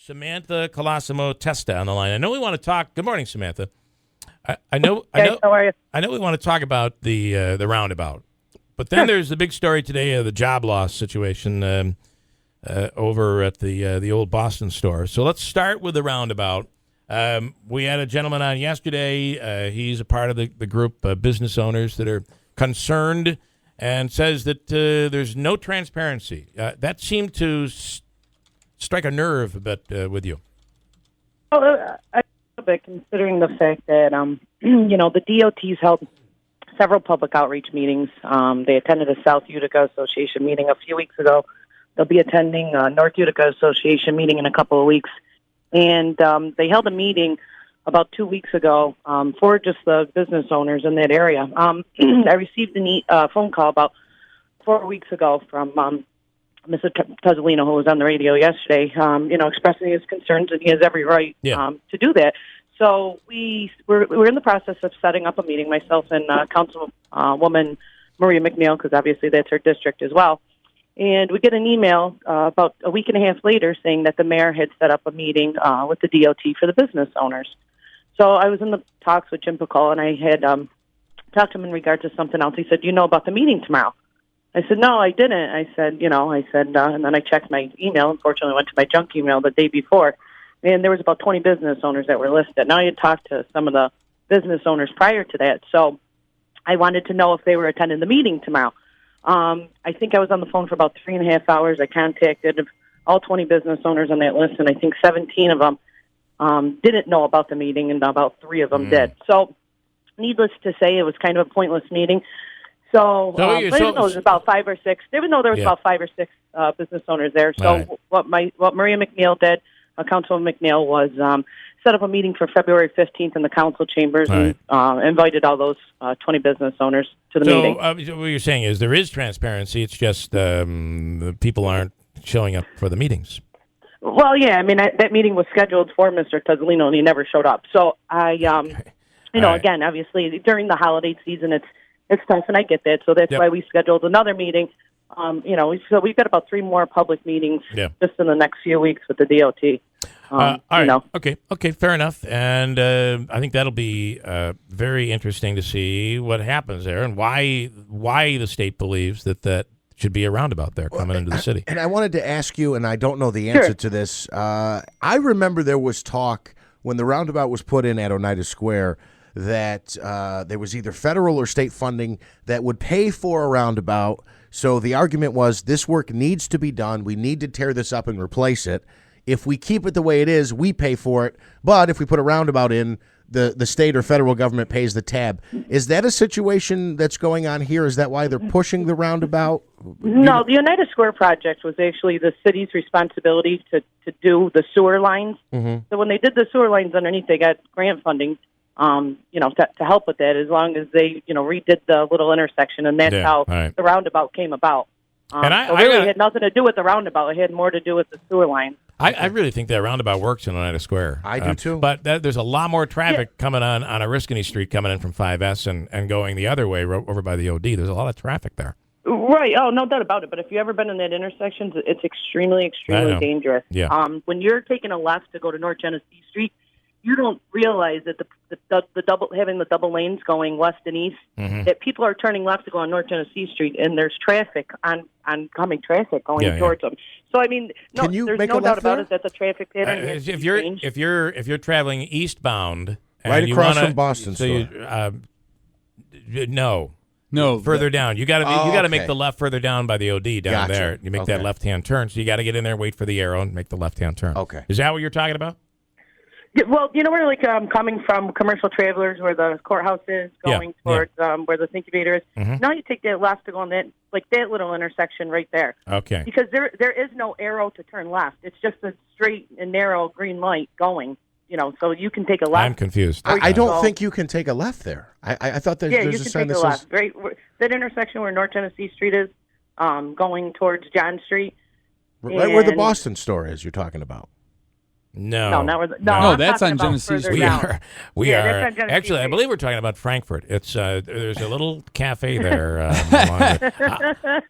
Samantha Colosimo Testa on the line. I know we want to talk. Good morning, Samantha. I know. How are you? I know we want to talk about the roundabout, but then there's the big story today of the job loss situation over at the old Boston store. So let's start with the roundabout. We had a gentleman on yesterday. He's a part of the group of business owners that are concerned and says that there's no transparency. That seemed to strike a nerve a bit with you. Well, a bit, considering the fact that, the DOT's held several public outreach meetings. They attended a South Utica Association meeting a few weeks ago. They'll be attending a North Utica Association meeting in a couple of weeks. And they held a meeting about 2 weeks ago for just the business owners in that area. I received a phone call about 4 weeks ago from Mr. Tozzolino, who was on the radio yesterday, expressing his concerns, and he has every right to do that. So we're in the process of setting up a meeting, myself and Councilwoman Maria McNeil, because obviously that's her district as well. And we get an email about a week and a half later saying that the mayor had set up a meeting with the DOT for the business owners. So I was in the talks with Jim Picola, and I had talked to him in regard to something else. He said, "Do you know about the meeting tomorrow?" I said, "No, I didn't." I said, and then I checked my email. Unfortunately, I went to my junk email the day before, and there was about 20 business owners that were listed. Now, I had talked to some of the business owners prior to that, so I wanted to know if they were attending the meeting tomorrow. I think I was on the phone for about 3.5 hours. I contacted all 20 business owners on that list, and I think 17 of them didn't know about the meeting, and about 3 of them did. So, needless to say, it was kind of a pointless meeting. So even though there was about 5 or 6, about 5 or 6 business owners there. So what Maria McNeil did, Councilwoman McNeil, was set up a meeting for February 15th in the council chambers and invited all those 20 business owners to the meeting. So what you're saying is there is transparency. It's just the people aren't showing up for the meetings. Well, yeah. I mean, that meeting was scheduled for Mr. Tozzolino, and he never showed up. So again, obviously during the holiday season, it's tough, and I get that. So that's why we scheduled another meeting. So we've got about 3 more public meetings just in the next few weeks with the DOT. All right. Okay, fair enough. And I think that'll be very interesting to see what happens there and why the state believes that should be a roundabout there coming into the city. And I wanted to ask you, and I don't know the answer to this. I remember there was talk when the roundabout was put in at Oneida Square that there was either federal or state funding that would pay for a roundabout. So the argument was this work needs to be done. We need to tear this up and replace it. If we keep it the way it is, we pay for it. But if we put a roundabout in, the state or federal government pays the tab. Is that a situation that's going on here? Is that why they're pushing the roundabout? No, the Oneida Square project was actually the city's responsibility to do the sewer lines. Mm-hmm. So when they did the sewer lines underneath, they got grant funding. To help with that, as long as they, redid the little intersection, and that's how the roundabout came about. It had nothing to do with the roundabout. It had more to do with the sewer line. I really think that roundabout works in Oneida Square. I do too. But there's a lot more traffic coming on Oriskany Street coming in from 5S and going the other way over by the OD. There's a lot of traffic there. Right. Oh, no doubt about it. But if you've ever been in that intersection, it's extremely, extremely dangerous. Yeah. When you're taking a left to go to North Genesee Street, you don't realize that having the double lanes going west and east, that people are turning left to go on North Genesee Street, and there's traffic oncoming traffic going towards them. So I mean, there's no doubt about it that the traffic pattern if you're traveling eastbound right across from Boston, no, further down. You got to make the left further down by the OD down there. You make that left hand turn, so you got to get in there, wait for the arrow, and make the left hand turn. Okay, is that what you're talking about? Well, we're coming from Commercial Travelers, where the courthouse is, going towards where the incubator is. Mm-hmm. Now you take that left to go on that little intersection right there. Okay. Because there is no arrow to turn left. It's just a straight and narrow green light going. So you can take a left. I'm confused. I don't think you can take a left there. I thought there's a sign that says right. That intersection where North Genesee Street is, going towards John Street, right where the Boston store is. You're talking about. No, not where No, I'm that's talking on about Genesee's further We down. are. Yeah, that's on Genesee Actually, I Street. believe we're talking about Frankfurt. It's there's a little cafe there. Along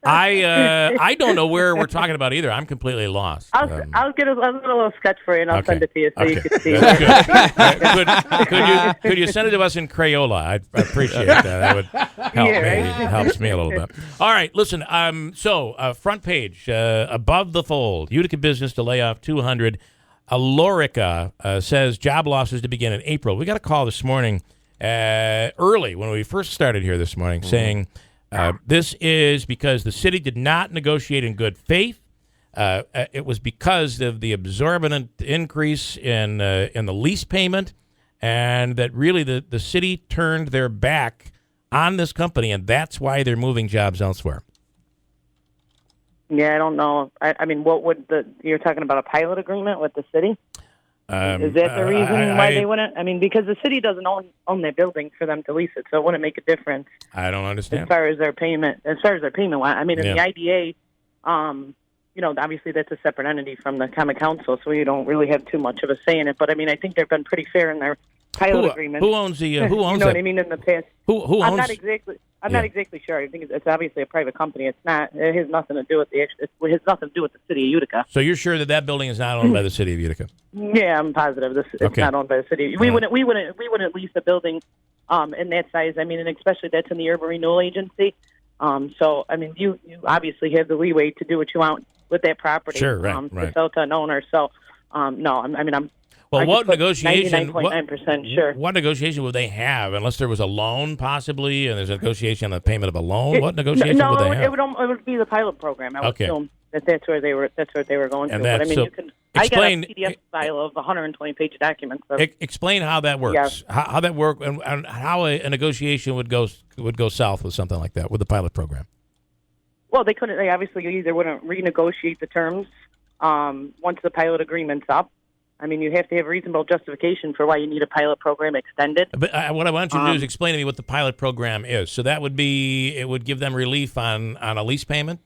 I don't know where we're talking about either. I'm completely lost. I'll get a little sketch for you, and I'll send it to you so you can see. That's good. Could you send it to us in Crayola? I'd appreciate that. That would help me. right? It helps me a little bit. All right, listen. So front page, above the fold, Utica business to lay off 200. Alorica says job losses to begin in April. We got a call this morning early when we first started here this morning saying this is because the city did not negotiate in good faith. It was because of the exorbitant increase in the lease payment, and that really the city turned their back on this company, and that's why they're moving jobs elsewhere. Yeah, I don't know. I mean, what would you're talking about a pilot agreement with the city? Is that the reason why they wouldn't? I mean, because the city doesn't own their building for them to lease it, so it wouldn't make a difference. I don't understand. As far as their payment went. I mean, in the IDA, obviously that's a separate entity from the Common Council, so we don't really have too much of a say in it. But I mean, I think they've been pretty fair in their pilot agreement. Who owns the? Who owns you know that? what I mean? In the past, Who owns? I'm not exactly sure. I think it's obviously a private company. It's not. It has nothing to do with it has nothing to do with the city of Utica. So you're sure that building is not owned by the city of Utica? Yeah, I'm positive it's not owned by the city. We wouldn't lease a building in that size. I mean, and especially that's in the Urban Renewal Agency. So I mean, you obviously have the leeway to do what you want with that property. Sure, right. To sell to an owner. So no, I'm. Well, what negotiation? 99.9% sure. What negotiation would they have, unless there was a loan possibly, and there's a negotiation on the payment of a loan? What negotiation would they have? It would be the pilot program. I would assume that's where they were. That's what they were going to. But I mean, you can. Explain, I got a PDF file of 120-page documents. Explain how that works. Yes. How that works, and how a negotiation would go south with something like that with the pilot program. Well, they couldn't. They obviously either wouldn't renegotiate the terms once the pilot agreement's up. I mean, you have to have reasonable justification for why you need a pilot program extended. But what I want you to do is explain to me what the pilot program is. So that would be, it would give them relief on a lease payment?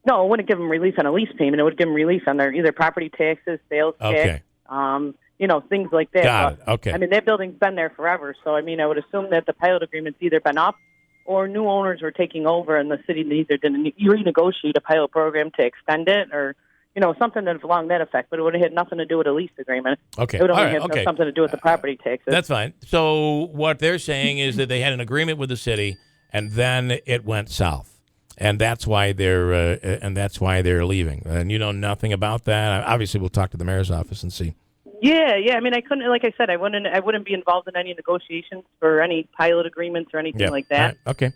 No, it wouldn't give them relief on a lease payment. It would give them relief on their either property taxes, sales tax, things like that. Got it. Okay. I mean, that building's been there forever. So, I mean, I would assume that the pilot agreement's either been up or new owners were taking over and the city either didn't renegotiate a pilot program to extend it or something along that effect, but it would have had nothing to do with a lease agreement. Okay. It would only have something to do with the property taxes. That's fine. So what they're saying is that they had an agreement with the city, and then it went south, and that's why they're leaving. And you know nothing about that. Obviously, we'll talk to the mayor's office and see. Yeah. I mean, I couldn't. Like I said, I wouldn't be involved in any negotiations for any pilot agreements or anything like that. Right. Okay.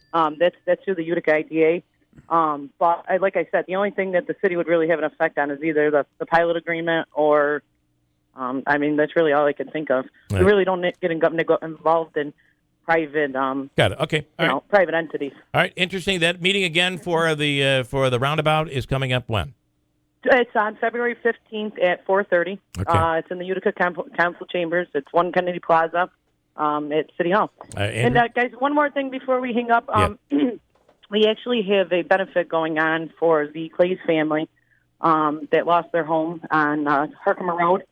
That's through the Utica IDA. But like I said, the only thing that the city would really have an effect on is either the pilot agreement or, I mean, that's really all I can think of. Right. We really don't get involved in private, got it. Okay, private entities. All right, interesting. That meeting again for the roundabout is coming up when? It's on February 15th at 4:30. Okay. It's in the Utica Council Chambers. It's 1 Kennedy Plaza at City Hall. And guys, one more thing before we hang up. We actually have a benefit going on for the Clays family that lost their home on Herkimer Road. It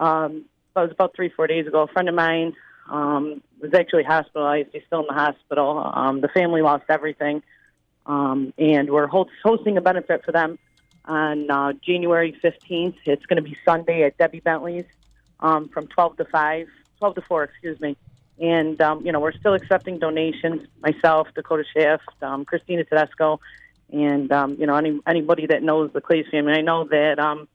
was about 3-4 days ago. A friend of mine was actually hospitalized. He's still in the hospital. The family lost everything. And we're hosting a benefit for them on January 15th. It's going to be Sunday at Debbie Bentley's from 12 to 4, excuse me. And, we're still accepting donations, myself, Dakota Shaft, Christina Tedesco, and, anybody that knows the Clays family. I know that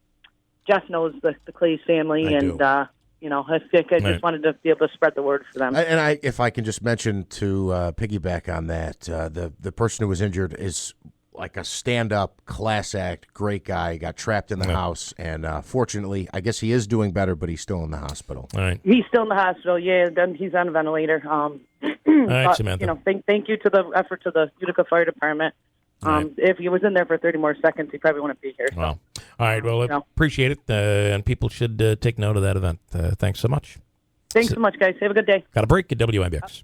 Jeff knows the Clays family, I just wanted to be able to spread the word for them. And if I can just mention to piggyback on that, the person who was injured is like a stand-up, class act, great guy, got trapped in the house, and fortunately, I guess he is doing better, but he's still in the hospital. All right. He's still in the hospital, yeah, he's on a ventilator. All right, Samantha. Thank you to the effort to the Utica Fire Department. If he was in there for 30 more seconds, he probably wouldn't be here. So. Well, all right, well, appreciate it, and people should take note of that event. Thanks so much. Thanks so much, guys. Have a good day. Got a break at WIBX.